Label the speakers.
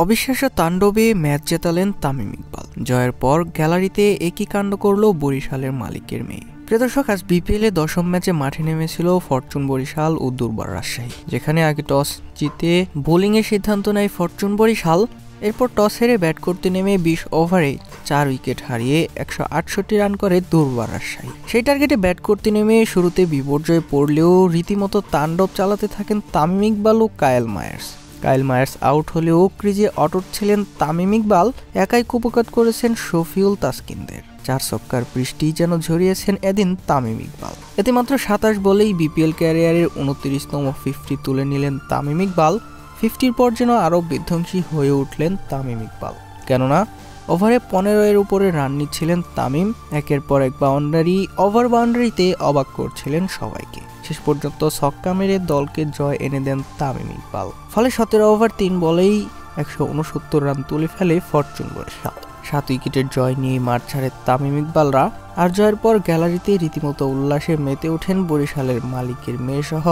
Speaker 1: অবিশ্বাস্য তাণ্ডবে ম্যাচ জেতালেন তামিম ইকবাল। জয়ের পর গ্যালারিতে একই কাণ্ড করল বরিশালের মালিকের মেয়ে। প্রিয় দর্শক, আজ বিপিএলে 10ম ম্যাচে মাঠে নেমেছিল ফরচুন বরিশাল ও দুর্বার রাজশাহী, যেখানে আগে টস জিতে বোলিংয়ের সিদ্ধান্ত নেয় ফরচুন বরিশাল। এরপর টস হেরে ব্যাট করতে নেমে 20 ওভারে 4 উইকেট হারিয়ে 168 রান করে দুর্বার রাজশাহী। সেই টার্গেটে ব্যাট করতে নেমে শুরুতে বিপর্যয়ে পড়লেও রীতিমতো তাণ্ডব চালাতে থাকেন তামিম ইকবাল ও কায়েল মায়ার্স আউট হলেও ক্রিজে অটুট ছিলেন তামিম ইকবাল। একাই কুপকাত করেছেন শফিউল তাসকিনদের। 4 ছক্কার বৃষ্টি যেন ঝরিয়েছেন এদিন তামিম ইকবাল। এতে মাত্র 27 বলেই বিপিএল ক্যারিয়ারের 29তম 50 তুলে নিলেন তামিম ইকবাল। 50-র পর যেন আরও বিধ্বংসী হয়ে উঠলেন তামিম ইকবাল, কেননা ওভারে 15-এর উপরে রান নিচ্ছিলেন তামিম। একের পর এক বাউন্ডারিতে অবাক করছিলেন সবাইকে। শেষ পর্যন্ত ছক্কা মেরে দলকে জয় এনে দেন তামিম ইকবাল। ফলে 17 ওভার 3 বলেই 169 রান তুলে ফেলে ফরচুন বরিশাল। 7 উইকেটের জয় নিয়ে মাঠ ছাড়ে তামিম ইকবালরা। আর জয়ের পর গ্যালারিতে রীতিমতো উল্লাসে মেতে ওঠেন বরিশালের মালিকের মেয়ে সহ